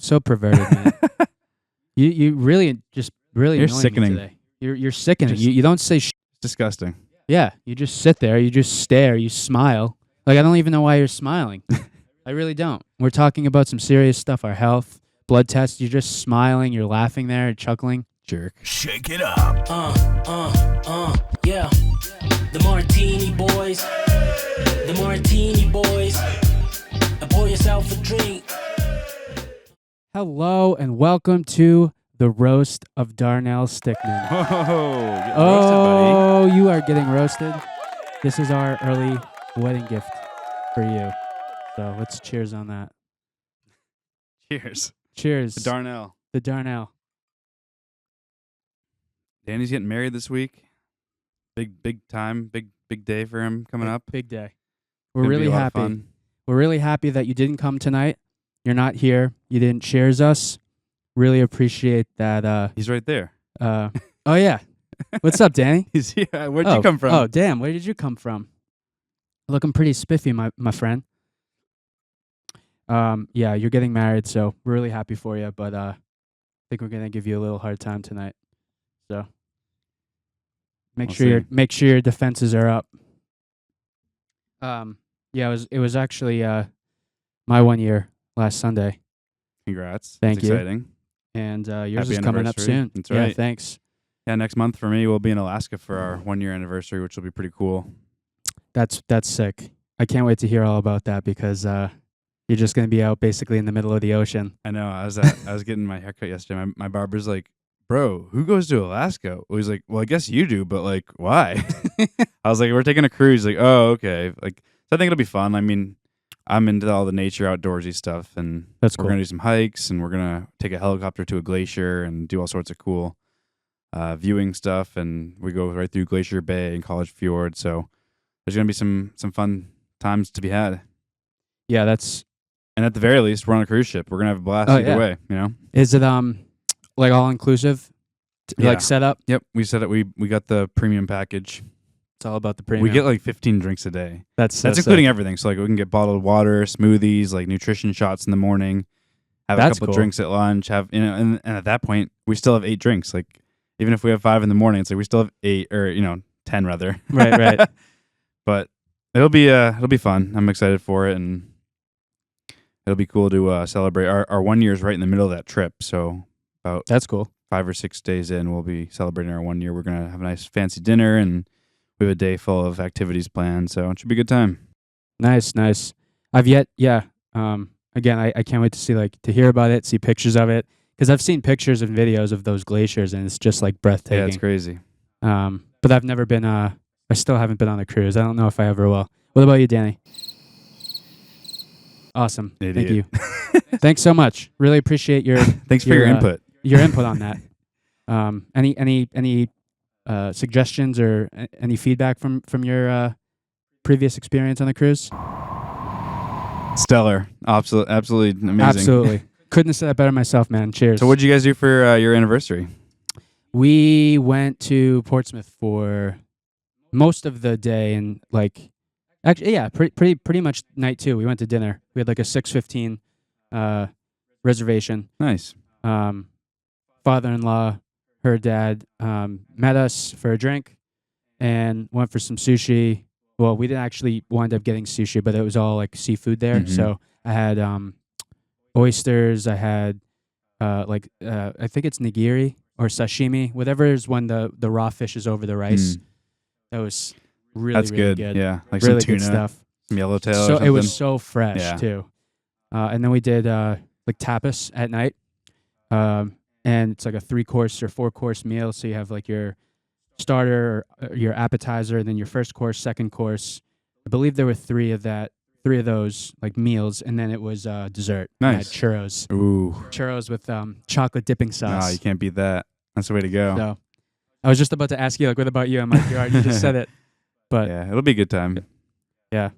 so perverted, man. You really just really You're annoying sickening. me today. You're sickening. Just- You don't say Disgusting. Yeah, you just sit there, you just stare, you smile. Like, I don't even know why you're smiling. I really don't. We're talking about some serious stuff, our health, blood tests. You're just smiling, you're laughing there, chuckling. Jerk. Shake it up. Yeah. The Martini boys. The Martini boys. Pour yourself a drink. Hello and welcome to the roast of Darnel Stickman. Whoa. Oh, you are getting roasted. This is our early wedding gift for you. So let's cheers on that. Cheers. Cheers. To Darnel. The Darnel. Danny's getting married this week. Big time. Big day for him coming up. Big day. We're Gonna be really a lot of happy. fun. We're really happy that you didn't come tonight. You're not here. You didn't cheers us. Really appreciate that. He's right there. Oh, yeah. What's up, Danny? He's here. Where'd you come from? Oh, damn. Where did you come from? Looking pretty spiffy, my friend. Yeah, you're getting married, so we're really happy for you, but I think we're going to give you a little hard time tonight. So make sure your defenses are up. Yeah, it was actually my 1 year last Sunday. Congrats. Thank That's you. exciting. And yours Happy is coming up anniversary. soon. That's Yeah, right. thanks. Yeah, next month for me, we'll be in Alaska for our 1 year anniversary, which will be pretty cool. That's sick. I can't wait to hear all about that because you're just going to be out basically in the middle of the ocean. I know. I was getting my haircut yesterday. My barber's like, "Bro, who goes to Alaska?" Well, he's like, "Well, I guess you do, but like, why?" I was like, "We're taking a cruise." He's like, "Oh, okay." Like, so I think it'll be fun. I mean, I'm into all the nature, outdoorsy stuff, and That's we're cool. gonna do some hikes, and we're gonna take a helicopter to a glacier and do all sorts of cool viewing stuff. And we go right through Glacier Bay and College Fjord. So there's gonna be some fun times to be had. Yeah, that's. And at the very least, we're on a cruise ship. We're gonna have a blast Oh, either yeah. way. You know. Is it like all inclusive? Yeah. Like set up? Yep, we said it. We got the premium package. It's all about the premium. We get like 15 drinks a day. that's Including everything. So like we can get bottled water, smoothies, like nutrition shots in the morning. Have That's a couple cool. drinks at lunch. And at that point we still have 8 drinks. Like even if we have 5 in the morning, it's like we still have 8 or 10 rather. Right. But it'll be fun. I'm excited for it, and it'll be cool to celebrate. Our 1 year is right in the middle of that trip. So about That's cool. 5 or 6 days in, we'll be celebrating our 1 year. We're gonna have a nice fancy dinner, and we have a day full of activities planned. So it should be a good time. Nice. Again, I can't wait to see to hear about it, see pictures of it, because I've seen pictures and videos of those glaciers, and it's just like breathtaking. Yeah, it's crazy. But I've never been. I still haven't been on a cruise. I don't know if I ever will. What about you, Danny? Awesome. Thank Idiot. you. Thanks so much. Really appreciate your Thanks for your input. your input on that. Any suggestions or any feedback from your previous experience on the cruise? Stellar. Absolutely amazing. Absolutely. Couldn't have said that better myself, man. Cheers. So what did you guys do for your anniversary? We went to Portsmouth for most of the day, and pretty much night 2. We went to dinner. We had like a 6:15 reservation. Nice. Father-in-law, her dad, met us for a drink and went for some sushi. Well, we didn't actually wind up getting sushi, but it was all like seafood there. Mhm. So I had oysters. I had I think it's nigiri or sashimi, whatever is when the raw fish is over the rice. That was really, That's really good. good. Yeah, like Really some tuna, good stuff. some yellowtail. or So something. it was so fresh Yeah. too. And then we did like tapas at night. And it's like a 3-course or 4-course meal. So you have like your starter, or your appetizer, and then your first course, second course. I believe there were 3 of those like meals, and then it was dessert. We had Nice. churros. Ooh. Churros with chocolate dipping No, sauce. you can't beat that. That's the way to go. So I was just about to ask you, like, what about you? I'm like, you already just said it. But Yeah, it'll be a good time. yeah.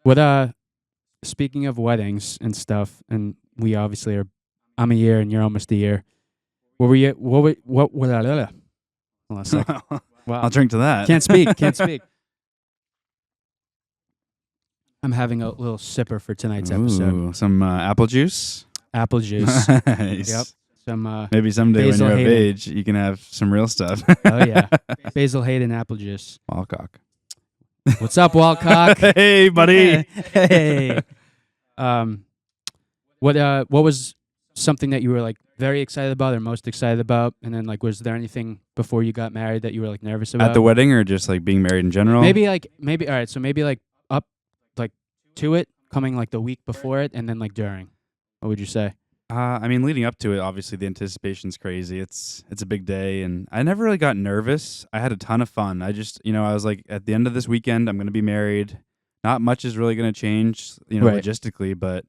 What speaking of weddings and stuff, and we obviously are, I'm a year and you're almost a year. Hold on a sec. Wow. I'll drink to that. Can't speak. I'm having a little sipper for tonight's episode. Ooh, some apple juice. apple juice. Nice. Yep. Some Maybe someday when Basil you're of Hayden. age, you can have some real stuff. oh yeah, Basil Hayden apple juice. Walcock. What's up, Walcock? Hey, buddy. Hey. What was something that you were like very excited about or most excited about? And then like, was there anything before you got married that you were like nervous about? At the wedding or just like being married in general? Maybe all right. So maybe like up, like to it, coming like the week before it, and then like during. What would you say? I mean, leading up to it, obviously the anticipation's crazy. It's a big day, and I never really got nervous. I had a ton of fun. I just, I was like, at the end of this weekend, I'm gonna be married. Not much is really gonna change, Right. logistically, but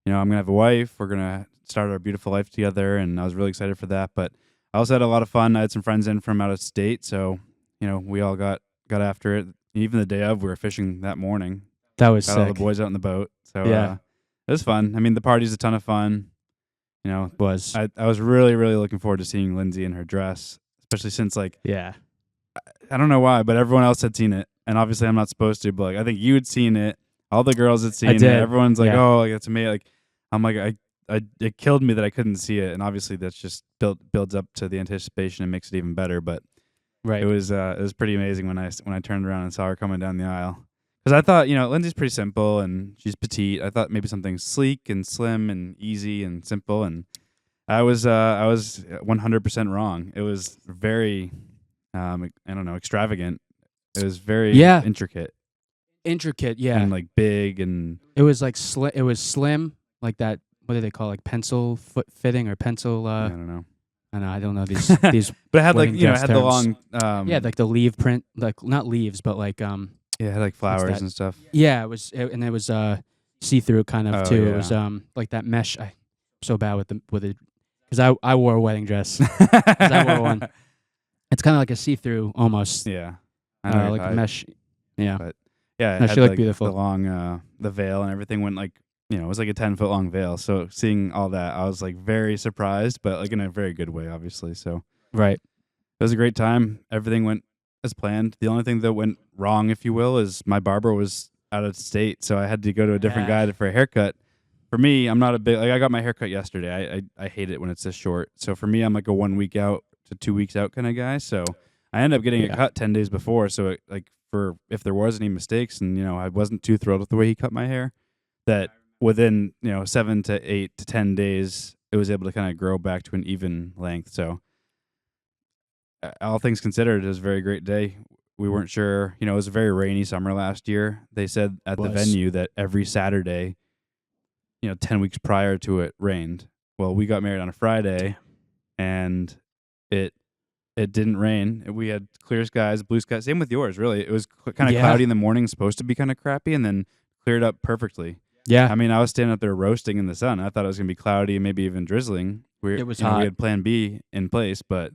I'm gonna have a wife. We're gonna start our beautiful life together, and I was really excited for that. But I also had a lot of fun. I had some friends in from out of state, so we all got after it. Even the day of, we were fishing that morning. That was Got all the sick. boys out in the boat. So Yeah. it was fun. I mean, the party's a ton of fun. Was I was really, really looking forward to seeing Lindsay in her dress, especially since like yeah. I don't know why, but everyone else had seen it, and obviously I'm not supposed to, but like I think you had seen it. All the girls had seen it. did. Everyone's like, Yeah. "Oh, like, it's amazing!" Like I'm like, it killed me that I couldn't see it, and obviously that's just builds up to the anticipation and makes it even better. But Right. it was pretty amazing when I turned around and saw her coming down the aisle. Because I thought, Lindsay's pretty simple and she's petite. I thought maybe something sleek and slim and easy and simple, and I was 100% wrong. It was very, I don't know, extravagant. It was very intricate Intricate, yeah. and like big and It was like it was slim, like that. What do they call like pencil foot fitting or pencil? I don't know. I don't know these these. But it had like wedding it dress had the terms. long Yeah, like the leaf print, like not leaves, but like it had like flowers that? and stuff. Yeah, and it was see through kind of Oh, too. yeah. It was like that mesh. I'm so bad with it because I wore a wedding dress. I wore one. It's kind of like a see through almost. Yeah, I know Like a mesh. Yeah. But yeah, it No, had she looked like beautiful. the long the veil and everything went like it was like a 10-foot long veil. So seeing all that, I was like very surprised, but like in a very good way, obviously. So Right. it was a great time. Everything went as planned. The only thing that went wrong, if you will, is my barber was out of state, so I had to go to a different guy for a haircut. For me, I'm not a big I got my haircut yesterday. I hate it when it's this short. So for me, I'm like a 1 week out to 2 weeks out kind of guy. So I ended up getting it cut 10 days before. So it, like for if there was any mistakes, and I wasn't too thrilled with the way he cut my hair, that within 7 to 8 to 10 days, it was able to kind of grow back to an even length. So all things considered, it was a very great day. We weren't sure, it was a very rainy summer last year. They said at the venue that every Saturday, 10 weeks prior to it rained. Well, we got married on a Friday, and it didn't rain. We had clear skies, blue skies. Same with yours, really. It was kind of cloudy in the morning, supposed to be kind of crappy, and then cleared up perfectly. Yeah. I mean, I was standing up there roasting in the sun. I thought it was going to be cloudy and maybe even drizzling. It was hot. We had plan B in place, but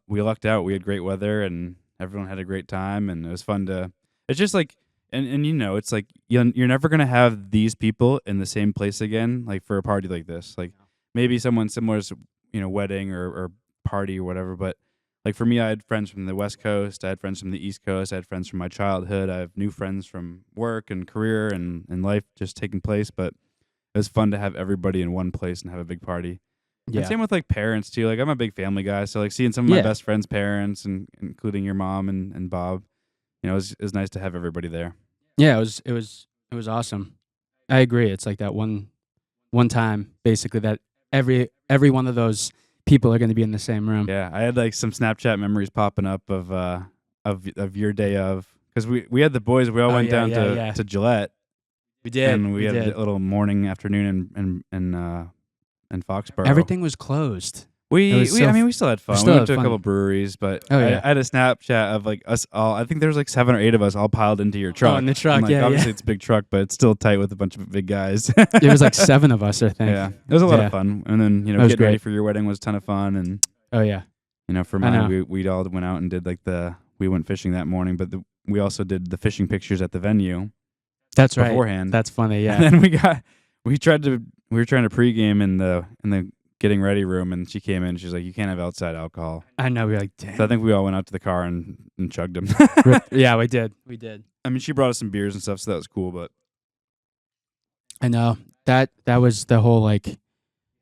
we lucked out. We had great weather, and everyone had a great time, and it was fun to... It's just like... And it's like you're never going to have these people in the same place again, like for a party like this. Like maybe someone similar's, wedding or party or whatever. But like for me, I had friends from the West Coast. I had friends from the East Coast. I had friends from my childhood. I have new friends from work and career and life just taking place. But it was fun to have everybody in one place and have a big party. Yeah. And same with like parents too. Like I'm a big family guy. So like seeing some of my best friends' parents and including your mom and Bob, it was nice to have everybody there. Yeah, it was awesome. I agree. It's like that one time basically that every one of those people are going to be in the same room. Yeah, I had like some Snapchat memories popping up of your day of, because we had the boys. We all went down to Gillette. We did, and we had a little morning, afternoon in Foxborough. Everything was closed. We still had fun. We went to a couple breweries, but I had a Snapchat of like us all. I think there was like 7 or 8 of us all piled into your truck. Oh, in the truck, and, like, obviously it's a big truck, but it's still tight with a bunch of big guys. There was like 7 of us, I think. Yeah, it was a lot of fun. And then getting ready for your wedding was a ton of fun. And for mine, we all went out and did like we went fishing that morning, but we also did the fishing pictures at the venue. That's beforehand. Right. That's funny. Yeah. And then we were trying to pregame in the getting ready room, and she came in. She's like, "You can't have outside alcohol." I know. We're like, damn. So I think we all went out to the car and chugged them. Yeah, we did. I mean, she brought us some beers and stuff, so that was cool. But I know that was the whole like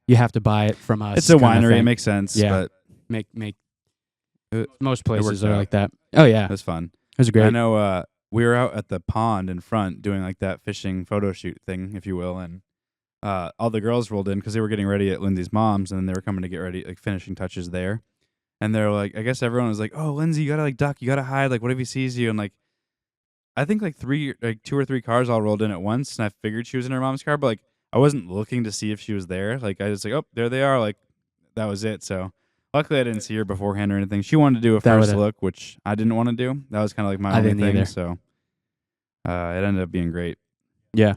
you have to buy it from us. It's a kinda winery. It thing. makes sense. Yeah. But Make it most places worked are out. like that. Oh yeah, it was fun. it was great. I know we were out at the pond in front doing like that fishing photo shoot thing, if you will, and all the girls rolled in because they were getting ready at Lindsay's mom's, and then they were coming to get ready, like finishing touches there. And they're like, I guess everyone was like, "Oh, Lindsay, you gotta like duck, you gotta hide, like what if he sees you?" And like, I think like two or three cars all rolled in at once, and I figured she was in her mom's car, but like I wasn't looking to see if she was there. Like I was like, "Oh, there they are!" Like that was it. So luckily, I didn't see her beforehand or anything. She wanted to do a That first would've- look, which I didn't want to do. That was kind of like my I only didn't thing. either. So it ended up being great. Yeah.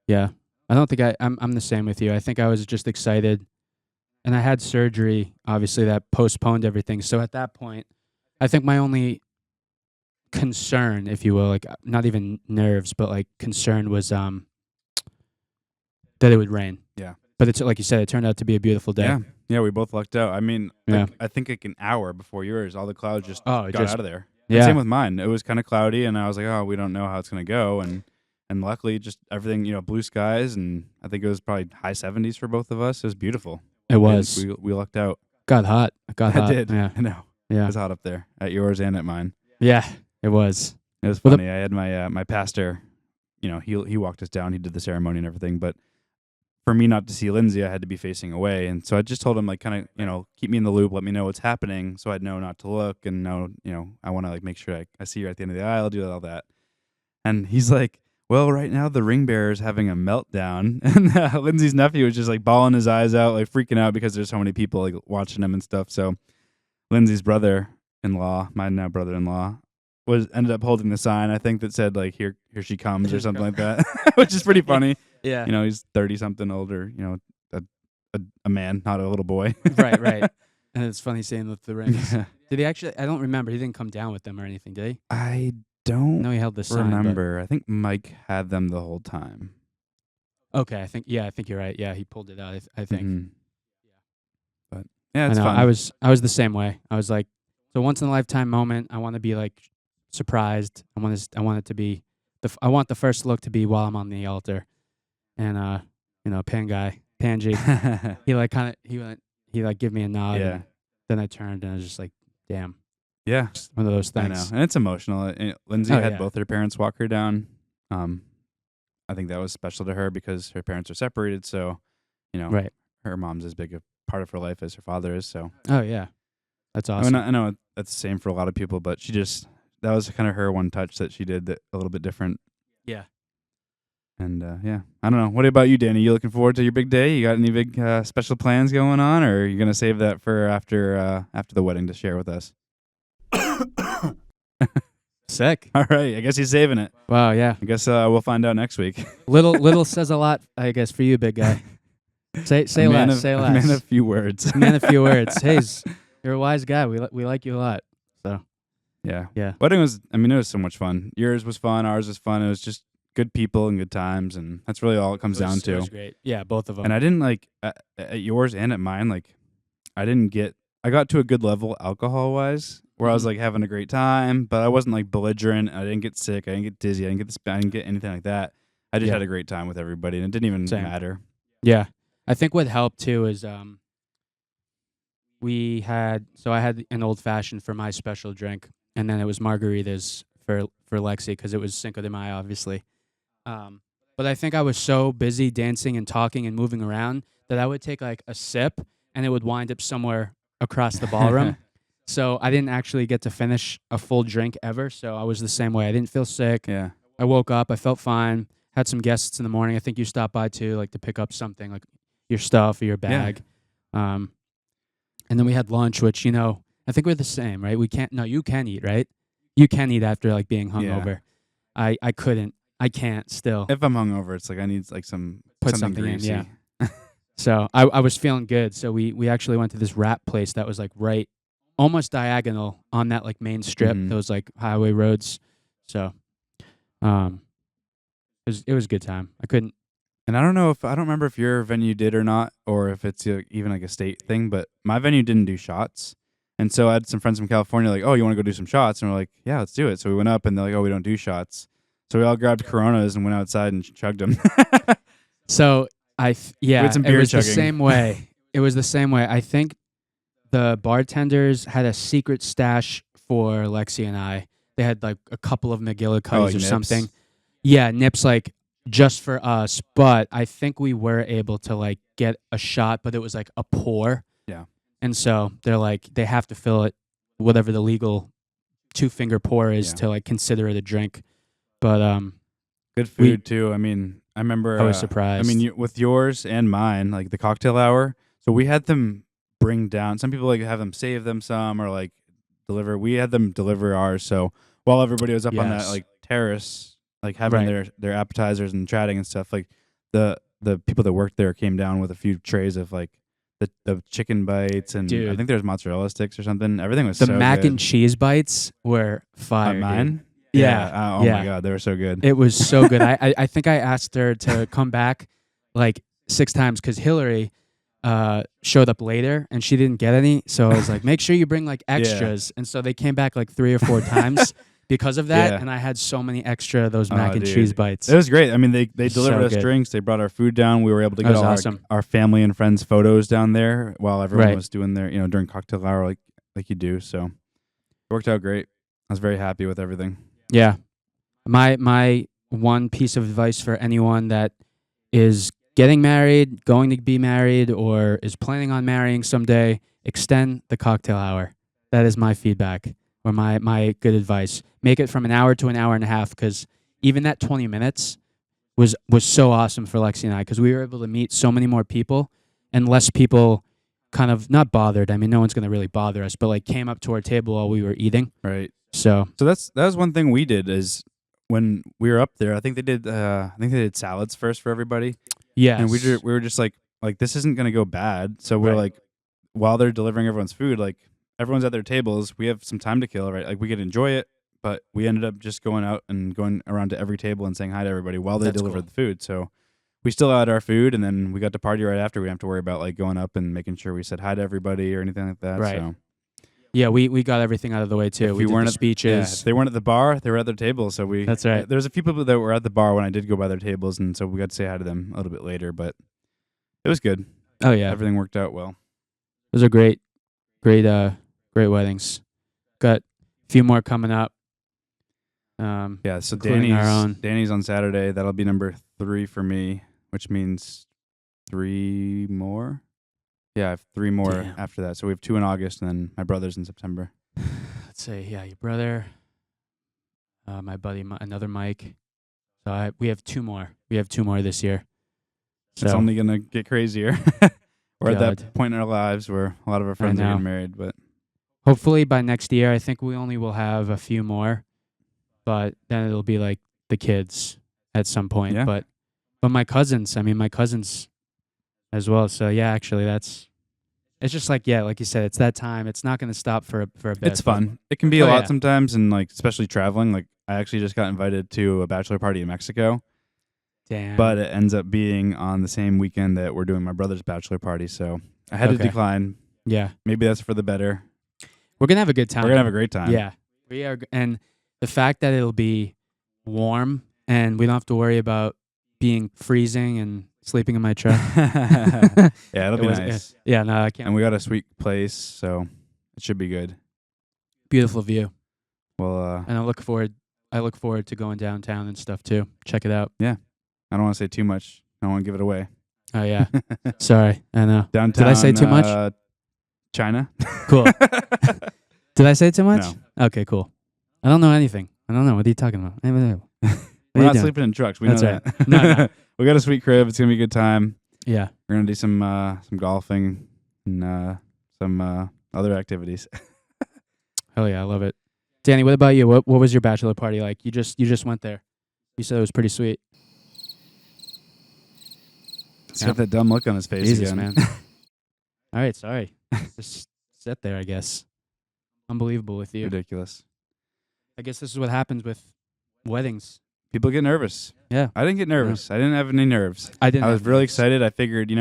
Yeah. I don't think I'm the same with you. I think I was just excited. And I had surgery, obviously, that postponed everything. So at that point, I think my only concern, if you will, like not even nerves, but like concern was that it would rain. Yeah. But it's like you said, it turned out to be a beautiful day. Yeah, yeah, we both lucked out. I mean, Yeah. I think like an hour before yours, all the clouds just Oh, got out of there. And yeah. same with mine. It was kind of cloudy, and I was like, oh, we don't know how it's gonna go, and luckily, just everything, blue skies, and I think it was probably high 70s for both of us. It was beautiful. It was. We lucked out. Got hot. It got hot. I did. Yeah. I know. It Yeah. was hot up there at yours and at mine. Yeah. It was. It was Well, funny. I had my my pastor. He walked us down. He did the ceremony and everything, but for me not to see Lindsay, I had to be facing away, and so I just told him like kind of keep me in the loop, let me know what's happening, so I'd know not to look and know I want to like make sure I see her at the end of the aisle, do all that. And he's like, well, right now the ring bearer is having a meltdown, and Lindsay's nephew was just like bawling his eyes out, like freaking out because there's so many people like watching him and stuff. So Lindsay's brother-in-law, my now brother-in-law, ended up holding the sign, I think, that said like here she comes or something like that, which is pretty funny. Yeah. He's 30 something older, a man, not a little boy. Right. And it's funny saying with the rings. Yeah. Did he actually? I don't remember. He didn't come down with them or anything, did he? I don't No, he held the sign. but- remember. I think Mike had them the whole time. Okay, I think you're right. Yeah, he pulled it out. I think. Mhm. But yeah, it's I know. fun. I was the same way. I was like, it's a once in a lifetime moment. I want to be like surprised. I want it to be I want the first look to be while I'm on the altar, and Panji, he like kind of he like give me a nod. Yeah. And then I turned and I was just like, damn, Yeah, just one of those I know, things. and it's emotional. Lindsay Oh, had yeah. both her parents walk her down. I think that was special to her because her parents are separated. So, Right. her mom's as big a part of her life as her father is. So, Oh yeah, that's I awesome. mean, I know that's the same for a lot of people, but that was kind of her one touch that she did that a little bit different. Yeah. And yeah, I don't know. What about you, Danny? You looking forward to your big day? You got any big special plans going on, or are you gonna save that for after the wedding to share with us? Sick. All right, I guess he's saving it. Wow. Yeah. I guess we'll find out next week. Little says a lot, I guess, for you, big guy. Say A man less. of- Say a less. man of few words. Man, a few words. Hey, you're a wise guy. We like you a lot. So Yeah. yeah. Wedding was, it was so much fun. Yours was fun. Ours was fun. It was just good people and good times. And that's really all it comes down It to. was great. Yeah, both of them. And I didn't like, at yours and at mine, like, I got to a good level alcohol wise where I was Mhm. like having a great time, but I wasn't like belligerent. I didn't get sick. I didn't get dizzy. I didn't get anything like that. I just Yeah. had a great time with everybody and it didn't even Same. matter. Yeah. I think what helped too is I had an old fashioned for my special drink, and then it was margaritas for Lexi because it was Cinco de Mayo, obviously. But I think I was so busy dancing and talking and moving around that I would take like a sip and it would wind up somewhere across the ballroom. So I didn't actually get to finish a full drink ever. So I was the same way. I didn't feel sick. Yeah. I woke up. I felt fine. Had some guests in the morning. I think you stopped by too, like to pick up something, like your stuff or your bag. And then we had lunch, which I think we're the same, right? We can't. No, you can eat, right? You can eat after like being hungover. I couldn't. I can't still. If I'm hungover, it's like I need like Put something something in, greasy. yeah. So I was feeling good. So we actually went to this wrap place that was like right, almost diagonal on that like main strip. Mhm. Those like highway roads. So, it was a good time. I couldn't. And I don't remember if your venue did or not, or if it's even like a state thing, but my venue didn't do shots. And so I had some friends from California like, oh, you want to go do some shots? And we're like, yeah, let's do it. So we went up and they're like, oh, we don't do shots. So we all grabbed Coronas and went outside and chugged them. So yeah, some it beer was the chugging. same way. It was the same way. I think the bartenders had a secret stash for Lexi and I. They had like a couple of McGillicuddies like or nips? something. Yeah, nips like just for us. But I think we were able to like get a shot, but it was like a pour. Yeah. And so they're like they have to fill it whatever the legal 2-finger pour is Yeah. to like consider it a drink. But Good food too. I mean, I remember. I was surprised. I mean, with yours and mine, like the cocktail hour. So we had them bring down. Some people like have them save them some or like deliver. We had them deliver ours. So while everybody was up on that Yes. like terrace, like having their appetizers and chatting and stuff, like the people that worked there came down with a few trays of like the chicken bites and I Dude. think there was mozzarella sticks or something. Everything was the so mac good. and cheese bites were fire. dude. Mine. Yeah. Oh yeah. my god, they were so good. It was so good. I think I asked her to come back like 6 times because Hillary showed up later and she didn't get any. So I was like, make sure you bring like extras. And so they came back like 3 or 4 times because of that. Yeah. And I had so many extra of those Oh, mac and dude. cheese bites. It was great. I mean, they delivered So us good. drinks. They brought our food down. We were able to That get was all awesome. our family and friends photos down there while everyone Right. was doing their, during cocktail hour, like you do. So it worked out great. I was very happy with everything. Yeah. My one piece of advice for anyone that is getting married, going to be married, or is planning on marrying someday, extend the cocktail hour. That is my feedback or my good advice. Make it from an hour to an hour and a half because even that 20 minutes was so awesome for Lexi and I because we were able to meet so many more people and less people kind of not bothered. I mean, no one's going to really bother us, but like came up to our table while we were eating. Right. So that was one thing we did is when we were up there, I think they did salads first for everybody. yeah, And we were just like this isn't going to go bad. So we're Right. like while they're delivering everyone's food, like everyone's at their tables, we have some time to kill, right? Like we could enjoy it, but we ended up just going out and going around to every table and saying hi to everybody while they That's delivered cool. the food. So we still had our food and then we got to party right after. We didn't have to worry about like going up and making sure we said hi to everybody or anything like that. Right. So yeah, we got everything out of the way too. If We you did weren't the at- speeches. if they weren't at the bar, they were at their table. So That's right. There's a few people that were at the bar when I did go by their tables, and so we got to say hi to them a little bit later. But it was good. Oh yeah, Everything worked out well. those are great weddings. Got a few more coming up. Yeah. So Including our own. Danny's on Saturday. That'll be number 3 for me, which means 3 more. Yeah, I have 3 more Damn. after that. So we have 2 in August, and then my brother's in September. Let's say yeah, your brother, my buddy, another Mike. So we have 2 more. We have 2 more this year. So It's only gonna get crazier. We're at God. that point in our lives where a lot of our friends are know. getting married, but hopefully by next year, I think we only will have a few more, but then it'll be like the kids at some point. Yeah. But my cousins as well. So yeah, actually it's just like, yeah, like you said, it's that time. It's not going to stop for a bit. it's fun. It can be a Oh, lot yeah. sometimes, and like especially traveling. Like I actually just got invited to a bachelor party in Mexico, Damn. but it ends up being on the same weekend that we're doing my brother's bachelor party. So I had to Okay. decline. yeah, Maybe that's for the better. we're going to have a good time. We're gonna have a great time. Yeah, we are. And the fact that it'll be warm and we don't have to worry about being freezing and sleeping in my truck. Yeah, it'll be It was- nice. Yeah, no, I can't. And we got a sweet place, so it should be good. Beautiful view. Well, And I look forward to going downtown and stuff too. Check it out. I don't want to say too much. I don't want to give it away. Oh yeah. Sorry. I know. Downtown. Did I say too much? China. Cool. Did I say too much? No. Okay, cool. I don't know anything. I don't know. What are you talking about? What We're are you not doing? sleeping in trucks. We That's know right. that. No. We got a sweet crib. It's gonna be a good time. Yeah. We're gonna do some golfing and some other activities. Hell yeah, I love it. Danny, what about you? What was your bachelor party like? You just went there. You said it was pretty sweet. He's got that dumb look on his face Jesus, again. man. All right, sorry. Just sit there, I guess. Unbelievable with you. Ridiculous. I guess this is what happens with weddings. People get nervous. Yeah. I didn't get nervous. I didn't have any nerves. I didn't. I was have really nerves. excited. I figured,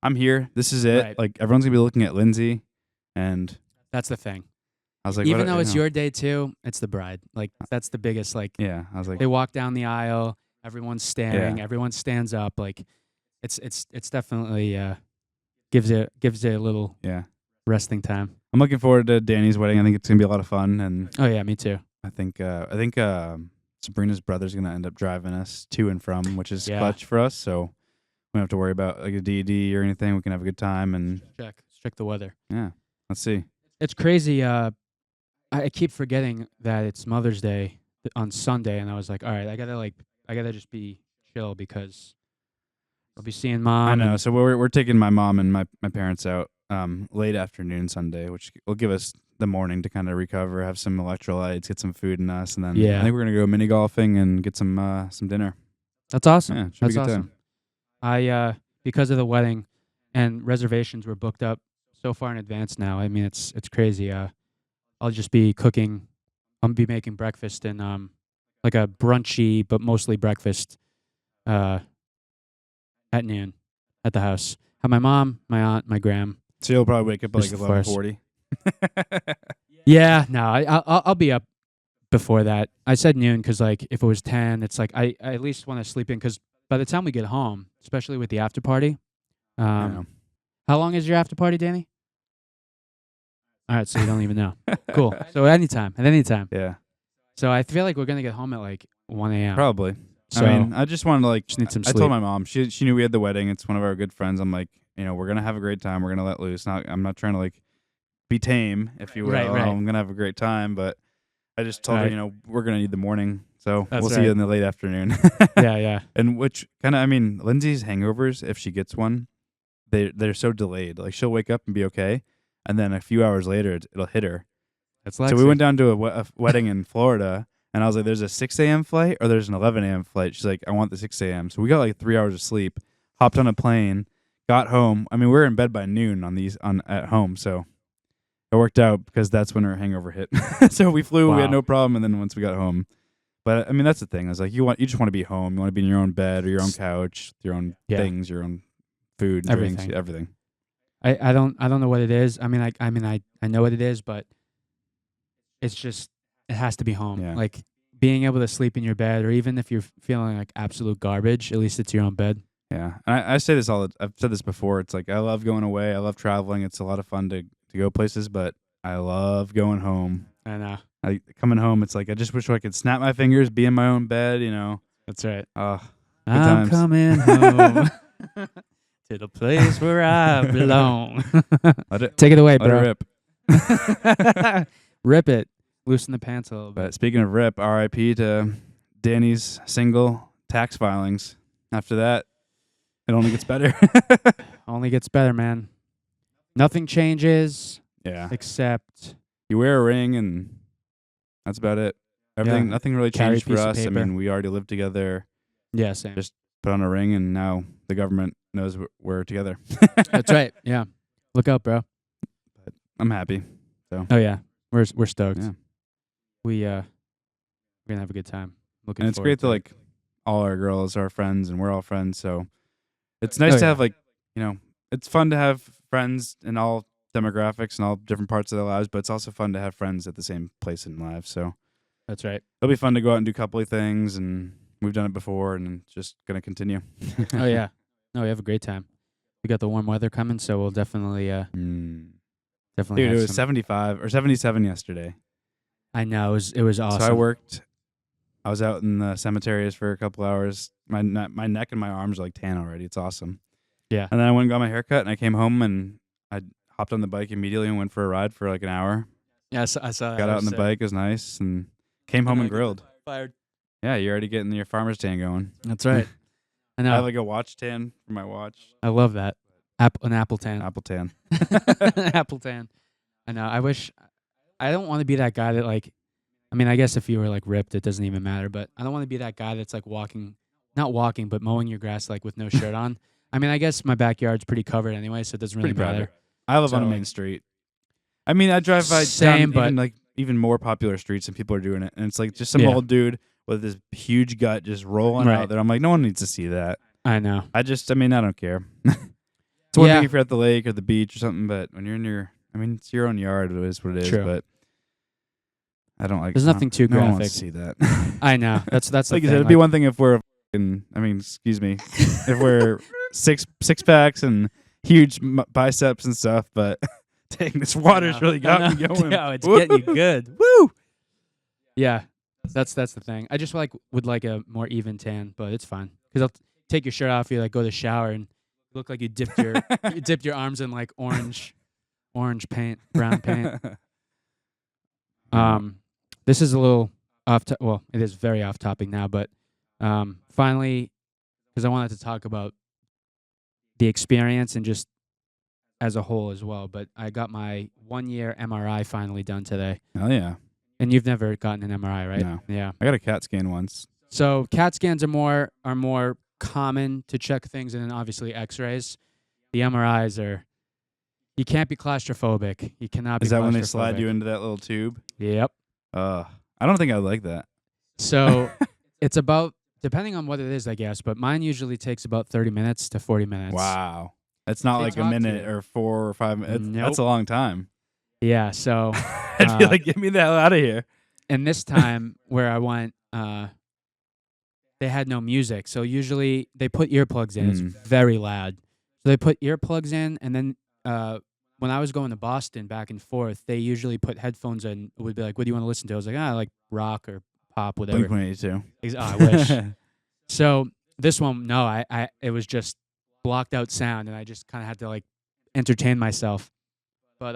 I'm here. This is it. Right. Like everyone's gonna be looking at Lindsay, and That's the thing. I was like, Even what, though it's your day too, it's the bride. Like that's the biggest. Like yeah. I was like, they walk down the aisle, everyone's staring, Yeah. everyone stands up. Like it's definitely gives it a little Yeah. resting time. I'm looking forward to Danny's wedding. I think it's gonna be a lot of fun, and Oh yeah, me too. I think Sabrina's brother's gonna end up driving us to and from, which is Yeah. clutch for us. So we don't have to worry about like a DD or anything. We can have a good time, and Check the weather. yeah, let's see. It's crazy. I keep forgetting that it's Mother's Day on Sunday, and I was like, all right, I gotta just be chill because I'll be seeing mom. I know. and- So we're taking my mom and my parents out late afternoon Sunday, which will give us the morning to kind of recover, have some electrolytes, get some food in us, and then Yeah. I think we're gonna go mini golfing and get some dinner. That's awesome. Yeah, it should be a That's good awesome. time. I because of the wedding and reservations were booked up so far in advance now. I mean, it's crazy. I'll just be cooking. I'll be making breakfast and like a brunchy but mostly breakfast at noon at the house. Have my mom, my aunt, my gram. So you'll probably wake up at like Just first. 11:40. Yeah, no, I'll be up before that. I said noon because like if it was 10, it's like I at least want to sleep in because by the time we get home, especially with the after party, Yeah. how long is your after party, Danny? All right, so you don't even know. Cool. So at any time. Yeah, So I feel like we're gonna get home at like 1 a.m. probably. So I mean, I just wanted to like. just need some I sleep. told my mom. She knew we had the wedding. It's one of our good friends. I'm like, we're gonna have a great time. We're gonna let loose. I'm not trying to like be tame, if you will. Right. I'm gonna have a great time, but I just told Right. her, we're gonna need the morning, so That's we'll see you right. in the late afternoon. yeah. And which kind of, I mean, Lindsay's hangovers, if she gets one, they're so delayed. Like she'll wake up and be okay, and then a few hours later it'll hit her. That's So we went down to a wedding in Florida, and I was like, "There's a 6 a.m. flight or there's an 11 a.m. flight." She's like, "I want the 6 a.m." So we got like 3 hours of sleep, hopped on a plane, got home. I mean, we were in bed by noon at home, so it worked out because that's when her hangover hit. So we flew, we had Wow. no problem, and then once we got home. But I mean, that's the thing. I was like, you just want to be home. You want to be in your own bed or your own couch, your own Yeah. things, your own food, Everything. drinks, everything. I don't know what it is. I mean I know what it is, but it's just it has to be home. Yeah. Like being able to sleep in your bed, or even if you're feeling like absolute garbage, at least it's your own bed. Yeah, and I say this I've said this before. It's like I love going away. I love traveling. It's a lot of fun to go places, but I love going home. And Coming home, it's like I just wish I could snap my fingers, be in my own bed. that's right. Good I'm times. coming home to the place where I belong. Let it, Take it away, let it bro. rip. Rip it. Loosen the pants a little bit. But speaking of rip, R.I.P. to Danny's single tax filings. After that, it only gets better. Only gets better, man. Nothing changes Yeah, except you wear a ring, and that's about it. Everything, Yeah. nothing really Carry a changed for piece of us. I paper. mean, we already lived together. yeah, same. Just put on a ring, and now the government knows we're together. That's right. Yeah. Look out, bro. I'm happy. Oh yeah. We're stoked. Yeah. We're gonna have a good time. Looking And it's forward great to that it. like all our girls are friends and we're all friends. So it's nice Oh, to yeah. have like, it's fun to have friends in all demographics and all different parts of their lives, but it's also fun to have friends at the same place in life. So That's right. it'll be fun to go out and do coupley things, and we've done it before, and it's just gonna continue. Oh yeah. No, we have a great time. We got the warm weather coming, so we'll definitely definitely Dude, have it was some- 75 or 77 yesterday. I know it was awesome. So I worked. I was out in the cemeteries for a couple hours. My neck and my arms are like tan already. It's awesome. Yeah. And then I went and got my hair cut, and I came home and I hopped on the bike immediately and went for a ride for like an hour. Yeah, I saw that. Got out on the bike. It was nice, and came home and grilled. Fired. Yeah, you're already getting your farmer's tan going. That's right. I I know. have like a watch tan for my watch. I love that. An apple tan. Apple tan. Apple tan. I know. I wish. I don't want to be that guy that like. I mean, I guess if you were like ripped, it doesn't even matter. But I don't want to be that guy that's like not walking, but mowing your grass like with no shirt on. I mean, I guess my backyard's pretty covered anyway, so it doesn't really Pretty proud of matter. it. I live on a So, main street. I mean, I drive by Same, down but- even more popular streets, and people are doing it, and it's like just some Yeah. old dude with this huge gut just rolling Right. out there. I'm like, no one needs to see that. I know. I don't care. It's one Yeah. thing if you're at the lake or the beach or something, but when you're in it's your own yard. It is what it is. True. But I don't like. There's nothing too no one graphic. wants to see that. I know. That's like the you thing. said, it'd be one thing if we're. Excuse me, if we're six packs and huge biceps and stuff, but dang, this water's really got me going. Yeah, it's getting you good. Woo! Yeah, that's the thing. I just would like a more even tan, but it's fine because I'll take your shirt off. You like go to the shower and look like you dipped your arms in like orange paint, brown paint. This is a little well, it is very off topic now, but finally, because I wanted to talk about the experience and just as a whole as well. But I got my 1-year MRI finally done today. Oh yeah. And you've never gotten an MRI, right? No. Yeah. I got a CAT scan once. So CAT scans are more common to check things, and then obviously X-rays. The MRIs are. You can't be claustrophobic. You cannot be. Is that when they slide you into that little tube? Yep. I don't think I would like that. So it's about, depending on what it is, I guess, but mine usually takes about 30 minutes to 40 minutes. Wow. That's not like a minute or 4 or 5 minutes. Nope. That's a long time. Yeah, so I'd be like, get me the hell out of here. And this time where I went, they had no music. So usually they put earplugs in. It's very loud. So they put earplugs in, and then when I was going to Boston back and forth, they usually put headphones in. It would be like, what do you want to listen to? I was like, I like rock or pop, whatever. Blink-182. I wish. So this one, no, it was just blocked out sound, and I just kind of had to like entertain myself. But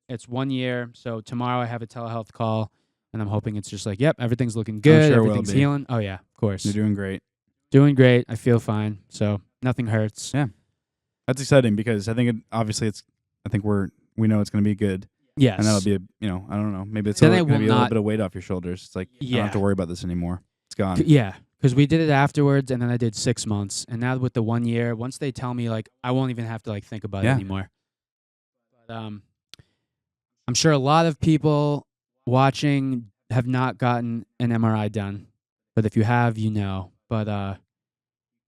it's 1 year, so tomorrow I have a telehealth call, and I'm hoping it's just like, yep, everything's looking good, sure everything's healing. Oh yeah, of course. You're doing great. Doing great. I feel fine, so nothing hurts. Yeah, that's exciting because I think I think we know it's going to be good. Yes, and that'll be I don't know, maybe it's then going to be a little not, bit of weight off your shoulders. It's like I don't have to worry about this anymore. It's gone. Yeah. Because we did it afterwards, and then I did 6 months. And now with the 1 year, once they tell me, like, I won't even have to, like, think about it anymore. But I'm sure a lot of people watching have not gotten an MRI done. But if you have, you know. But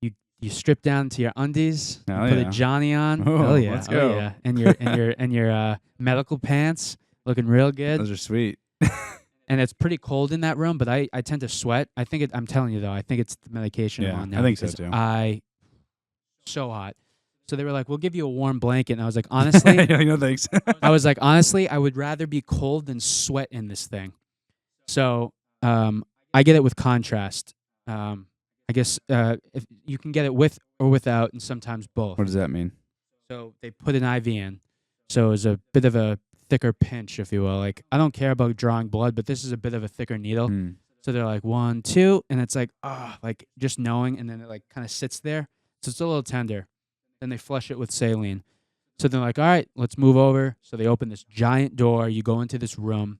you strip down to your undies, put a Johnny on. Oh, yeah. Let's go. Oh, yeah. And your medical pants looking real good. Those are sweet. And it's pretty cold in that room, but I tend to sweat. I think I'm telling you though, I think it's the medication I'm on now. I think so too. So hot. So they were like, "We'll give you a warm blanket," and I was like, honestly, no thanks. I was like, honestly, I would rather be cold than sweat in this thing. So I get it with contrast. I guess if you can get it with or without, and sometimes both. What does that mean? So they put an IV in. So it was a bit of a thicker pinch, if you will. Like, I don't care about drawing blood, but this is a bit of a thicker needle. So they're like 1, 2, and it's like, like just knowing, and then it like kind of sits there. So it's a little tender. Then they flush it with saline. So they're like, all right, let's move over. So they open this giant door. You go into this room,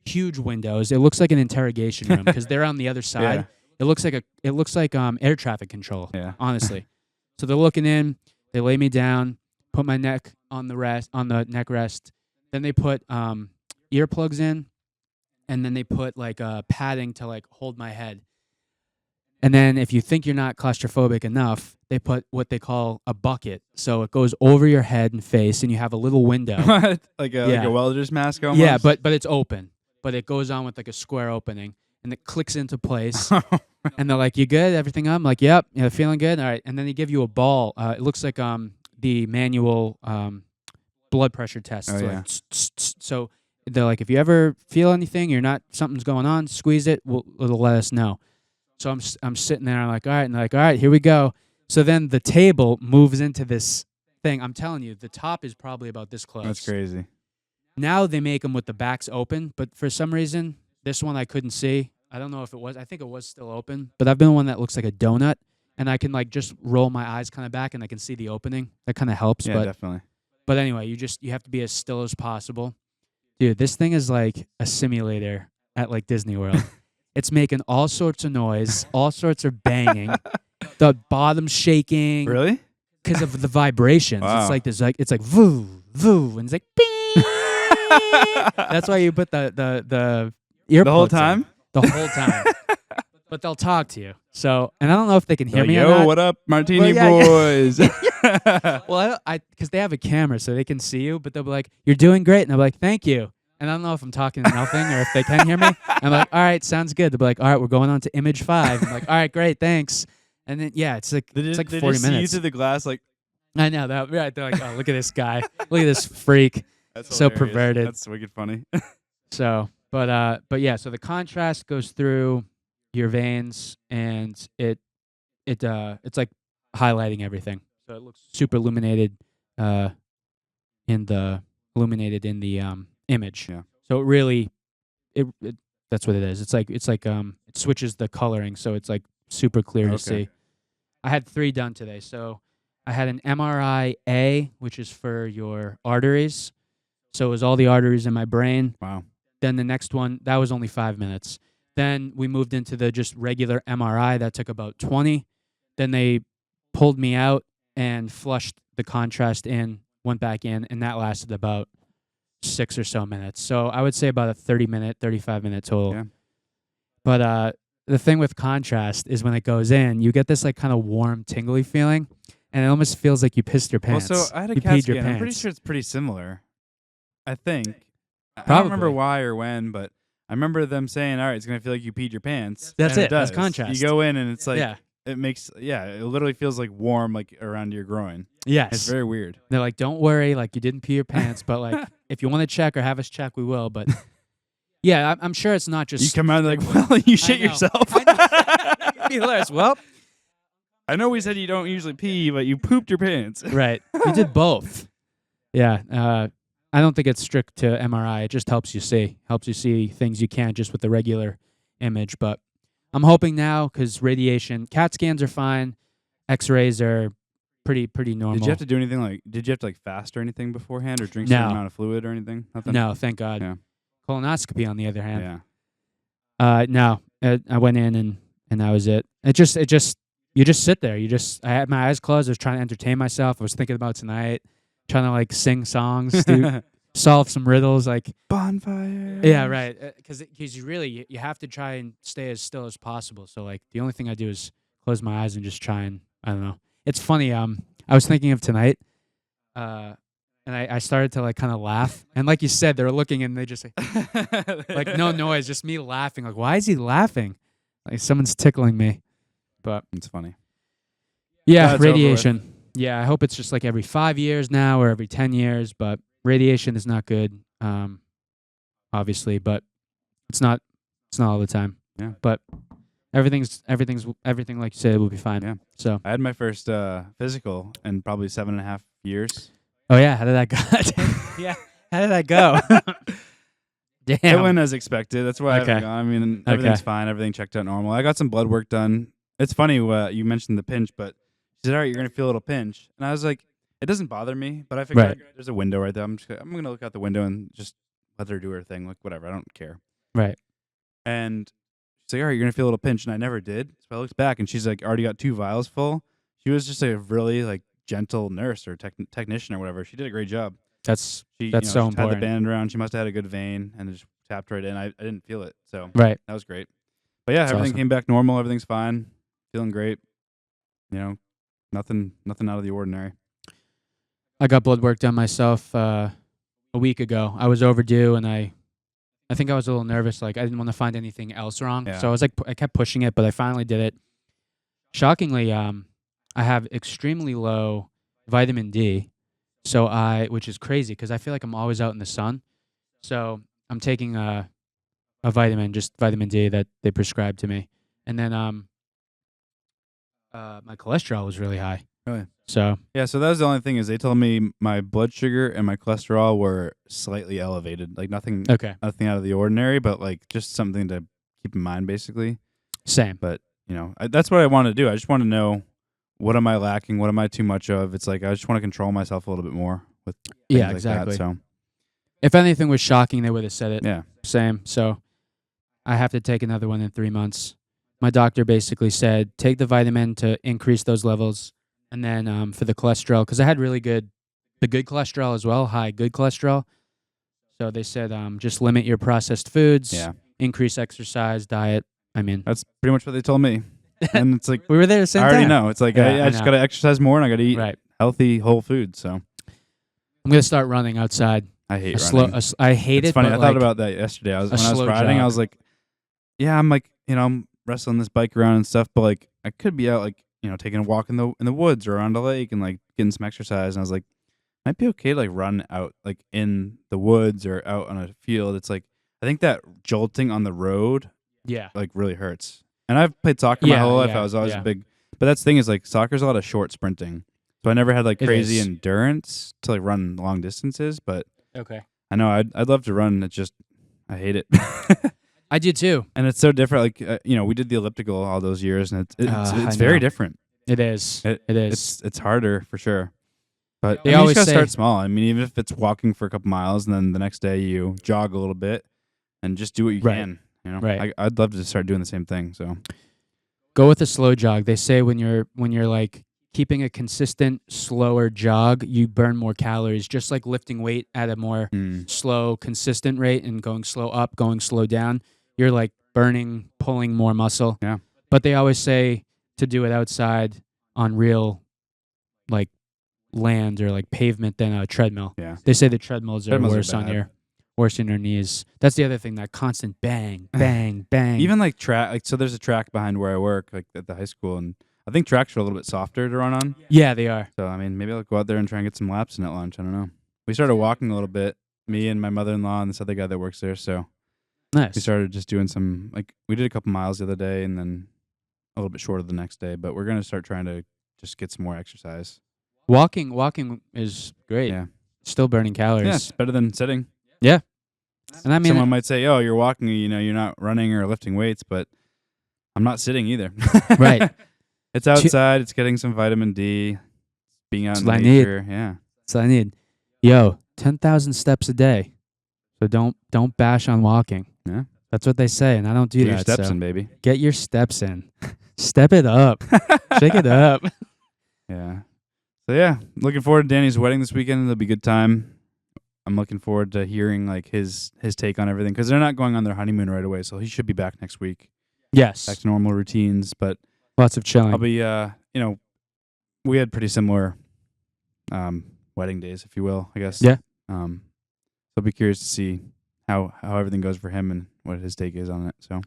huge windows. It looks like an interrogation room because they're on the other side. It looks like air traffic control. Yeah. Honestly. So they're looking in. They lay me down, put my neck on the neck rest. Then they put earplugs in, and then they put like padding to like hold my head. And then if you think you're not claustrophobic enough, they put what they call a bucket. So it goes over your head and face, and you have a little window. What? Like a welder's mask almost? Yeah, but it's open. But it goes on with like a square opening, and it clicks into place. And they're like, "You good? Everything up?" I'm like, "Yep, feeling good." All right. And then they give you a ball. It looks like the manual blood pressure test. So they're like, if you ever feel anything, something's going on, squeeze it. It'll let us know. So I'm sitting there. I'm like, all right, and they're like, all right, here we go. So then the table moves into this thing. I'm telling you, the top is probably about this close. That's crazy. Now they make them with the backs open, but for some reason, this one I couldn't see. I don't know if it was. I think it was still open, but I've been one that looks like a donut, and I can like just roll my eyes kind of back, and I can see the opening. That kind of helps. Yeah, definitely. But anyway, you have to be as still as possible. Dude, this thing is like a simulator at like Disney World. It's making all sorts of noise, all sorts of banging. The bottom's shaking. Really? Because of the vibrations. Wow. It's like this it's like voo, voo, and it's like bing. That's why you put the earplugs the whole time? in. The whole time. But they'll talk to you. So, and I don't know if they can hear me or Yo, not. what up, Martini Well, boys? Well, because they have a camera, so they can see you, but they'll be like, "You're doing great," and I'll be like, "Thank you." And I don't know if I'm talking to nothing or if they can hear me. I'm like, "All right, sounds good." They'll be like, "All right, we're going on to image 5." I'm like, "All right, great, thanks." And then it's like They it's like they 40 just see you minutes. through the glass like I know that. Right? They're like, oh, look at this guy. Look at this freak. that's So hilarious. perverted. That's wicked funny. So, but yeah. So the contrast goes through your veins, and it's like highlighting everything. So it looks super illuminated, in the image. Yeah. So it really, it that's what it is. It's like it switches the coloring, so it's like super clear to Okay. see. I had 3 done today. So I had an MRI A, which is for your arteries. So it was all the arteries in my brain. Wow. Then the next one, that was only 5 minutes. Then we moved into the just regular MRI. That took about 20. Then they pulled me out and flushed the contrast in, went back in, and that lasted about 6 or so minutes. So I would say about a 35-minute total. Yeah. But the thing with contrast is when it goes in, you get this like kind of warm, tingly feeling, and it almost feels like you pissed your pants. Well, so I had a you CAT peed your scan. I'm pretty pants. sure it's pretty similar. I think. I don't Probably. remember why or when, but I remember them saying, "All right, it's gonna feel like you peed your pants." That's and it. That's does. contrast. You go in and it's like Yeah. it makes it literally feels like warm like around your groin. Yes. It's very weird. They're like, don't worry, like you didn't pee your pants, but like if you want to check or have us check, we will. But yeah, I'm sure it's not just You come out like, well, you shit know. yourself. I know. It'd be hilarious. Well, I know we said you don't usually pee, but you pooped your pants. right. You did both. Yeah. I don't think it's strict to MRI. It just helps you see things you can't just with the regular image. But I'm hoping now because radiation, CAT scans are fine, X-rays are pretty normal. Did you have to do anything like? Did you have to like fast or anything beforehand, or drink some No. amount of fluid or anything? Nothing. No, thank God. Yeah. Colonoscopy, on the other hand. Yeah. No. I went in and that was it. You just sit there. I had my eyes closed. I was trying to entertain myself. I was thinking about tonight, trying to like sing songs, solve some riddles, like bonfire. yeah, right. Because you have to try and stay as still as possible. So like the only thing I do is close my eyes and just try and I don't know. It's funny. I was thinking of tonight, and I started to like kind of laugh. And like you said, they were looking and they just like no noise, just me laughing. Like why is he laughing? Like someone's tickling me. But It's funny. yeah, Glad it's over with. radiation. Yeah, I hope it's just like every 5 years now or every 10 years. But radiation is not good, obviously. But it's not all the time. Yeah. But everything like you said will be fine. Yeah. So. I had my first physical in probably 7.5 years. Oh yeah, how did that go? Yeah, how did that go? It Damn. went as expected. That's why I haven't Okay. gone. I mean, everything's Okay. fine. Everything checked out normal. I got some blood work done. It's funny you mentioned the pinch, but she said, "All right, you're gonna feel a little pinch," and I was like, "It doesn't bother me," but I figured Right. there's a window right there. I'm gonna look out the window and just let her do her thing. Like whatever, I don't care. Right. And she's like, "All right, you're gonna feel a little pinch," and I never did. So I looked back, and she's like, already got 2 vials full. She was just a really like gentle nurse or technician or whatever. She did a great job. That's She, That's she so had the important. band around. She must have had a good vein and just tapped right in. I didn't feel it, so right. that was great. But yeah, That's everything awesome. came back normal. Everything's fine. Feeling great. You know, nothing out of the ordinary. I got blood work done myself a week ago. I was overdue, and I think I was a little nervous. Like I didn't want to find anything else wrong, Yeah. so I was like, I kept pushing it, but I finally did it. Shockingly, I have extremely low vitamin D, which is crazy because I feel like I'm always out in the sun. So I'm taking a vitamin, just vitamin D that they prescribed to me, and then my cholesterol was really high. Really? So Yeah, so that was the only thing is they told me my blood sugar and my cholesterol were slightly elevated. Like nothing out of the ordinary, but like just something to keep in mind basically. Same. But, that's what I want to do. I just want to know what am I lacking? What am I too much of? It's like I just want to control myself a little bit more with things Yeah, like exactly. that. So, If anything was shocking, they would have said it. yeah. Same. So I have to take another one in 3 months. My doctor basically said, take the vitamin to increase those levels. And then for the cholesterol, because I had the good cholesterol as well, high good cholesterol. So they said, just limit your processed foods, Yeah. increase exercise, diet. I mean, That's pretty much what they told me. And it's like we were there the same I already time. know. It's like Yeah, I I just know. got to exercise more and I got to eat Right. healthy whole food. So I'm going to start running outside. I hate A running. slow, I hate It's it. funny. But I thought about that yesterday. When I was slow riding, I jog. was like, yeah, I'm like, I'm wrestling this bike around and stuff, but like I could be out like taking a walk in the woods or around a lake and like getting some exercise. And I was like, might be okay to like run out like in the woods or out on a field. It's like I think that jolting on the road Yeah. like really hurts. And I've played soccer my whole life. I was always a big, but that's the thing is like soccer's a lot of short sprinting. So I never had like It crazy is. endurance to like run long distances. But Okay. I know I'd love to run. It's just I hate it. I do too. And it's so different. Like we did the elliptical all those years, and it's I very know. different. It is. It is. It's harder for sure. But They you always just gotta say- start small. I mean, even if it's walking for a couple miles, and then the next day you jog a little bit, and just do what you Right. can. Right. I'd love to start doing the same thing. So Go with a slow jog. They say when you're like keeping a consistent slower jog, you burn more calories. Just like lifting weight at a more slow, consistent rate and going slow up, going slow down, you're like pulling more muscle. Yeah. But they always say to do it outside on real like land or like pavement than a treadmill. yeah, They say the treadmills are Treadmills are worse on bad. your knees. That's the other thing, that constant bang, bang, bang. even like track. Like so, there's a track behind where I work, like at the high school, and I think tracks are a little bit softer to run on. Yeah, they are. So I mean, maybe I'll go out there and try and get some laps in at lunch. I don't know. We started walking a little bit. Me and my mother-in-law and this other guy that works there. So Nice. we started just doing some like we did a couple miles the other day, and then a little bit shorter the next day. But we're gonna start trying to just get some more exercise. Walking is great. Yeah. Still burning calories. Yeah, it's better than sitting. And I mean, Someone might say, "Oh, you're walking. You're not running or lifting weights," but I'm not sitting either. Right. It's outside. It's getting some vitamin D. Being out That's in what I need. nature. Yeah. that's what I need. Yo, 10,000 steps a day. So don't bash on walking. Yeah. That's what they say, and I don't do Get that. your steps so in, baby. Get your steps in. Step it up. Shake it up. Yeah. So yeah, looking forward to Danny's wedding this weekend. It'll be a good time. I'm looking forward to hearing like his take on everything because they're not going on their honeymoon right away, so he should be back next week, Yes. back to normal routines. But Lots of chilling. I'll be, we had pretty similar wedding days, if you will, I guess. Yeah. So I'll be curious to see how everything goes for him and what his take is on it. So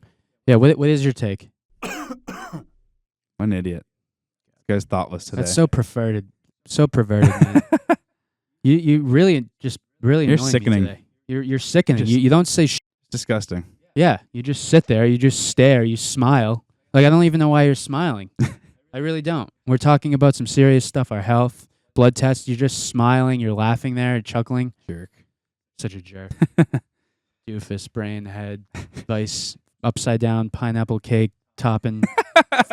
Yeah, what is your take? what an idiot. This guy's thoughtless today. That's so perverted. So perverted, man. You really You're annoying sickening. me today. You're sickening. Just- You don't say sh- disgusting. Yeah, you just sit there, you just stare, you smile. Like I don't even know why you're smiling. I really don't. We're talking about some serious stuff, our health, blood tests. You're just smiling, you're laughing there, chuckling. Jerk. Such a jerk. Doofus, brain, head, vice, upside down, pineapple cake, topping,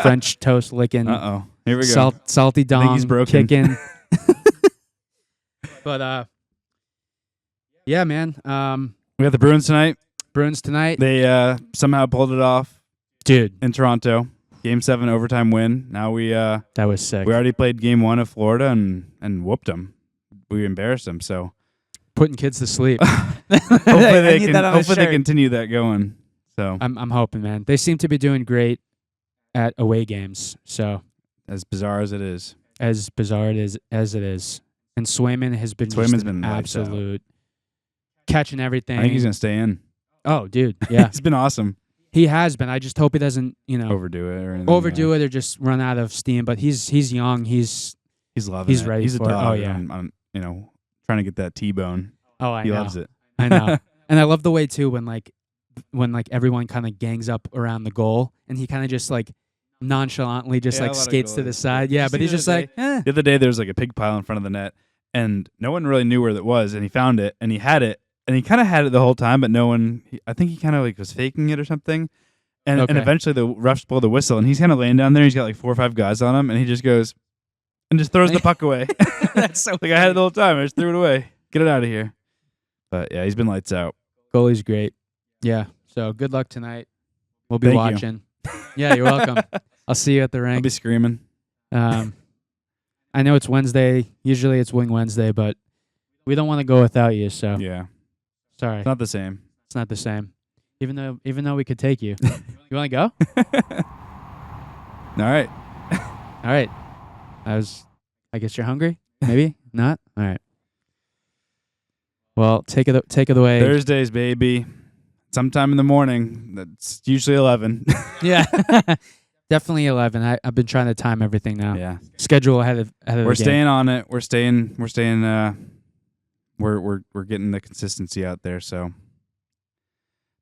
French toast licking, Uh-oh. Here we go. salty I think he's dong, broken. kicking. But yeah, man. We got the Bruins tonight. Bruins tonight, They somehow pulled it off dude. in Toronto. Game 7 overtime win. Now we That was sick. already played game 1 of Florida and whooped them. We embarrassed them. So Putting kids to sleep. hopefully they need that on a hopefully they shirt. continue that going. So I'm hoping, man. They seem to be doing great at away games. So as bizarre as it is, as bizarre as it is, and Swayman has been Swayman's just been an lights out. absolute catching everything. I think he's gonna stay in. Oh, dude, yeah, He's been awesome. he has been. I just hope he doesn't, Overdo it or anything. overdo it or just run out of steam. But he's young. He's loving He's it. ready He's a for it. dog. Oh, yeah. on trying to get that T-bone. I He know. loves it. I know. And I love the way too when everyone kind of gangs up around the goal and he kind of just like nonchalantly just Yeah, a like lot of skates to the goalies. side. Did Yeah, you but see he's the just other like, eh. The other day there was like a pig pile in front of the net, and no one really knew where that was, and he found it, and he had it, and he kind of had it the whole time, but no one. I think he kind of like was faking it or something, and Okay. eventually the refs blow the whistle, and he's kind of laying down there. He's got like 4 or 5 guys on him, and he just goes and just throws the puck away. That's so like I had it the whole time. I just threw it away. Get it out of here. But yeah, he's been lights out. Goalie's great. Yeah. So good luck tonight. We'll be Thank you. watching. Yeah, you're welcome. I'll see you at the I'll rink. be screaming. I know it's Wednesday. Usually it's Wing Wednesday, but we don't want to go without you. So Yeah, sorry, it's not the same. it's not the same. Even though we could take you. You want to go? All right. All right. I guess you're hungry. Maybe not. All right. Well, take it away. Thursdays, baby. Sometime in the morning. That's usually 11. Yeah. Definitely 11. I've been trying to time everything now. Yeah. Schedule ahead of We're the game. staying on it. We're staying. We're getting the consistency out there. So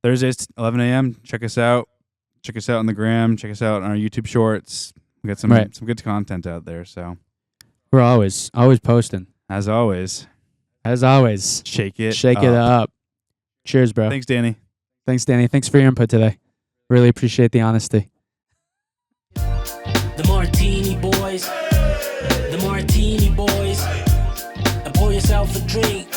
Thursdays 11 a.m. Check us out. Check us out on the gram. Check us out on our YouTube shorts. We got some good content out there. So We're always posting. as always, shake it up. Cheers, bro. Thanks, Danny. Thanks, Danny. Thanks for your input today. Really appreciate the honesty. The Martini boys. The Martini boys. Pour yourself a drink.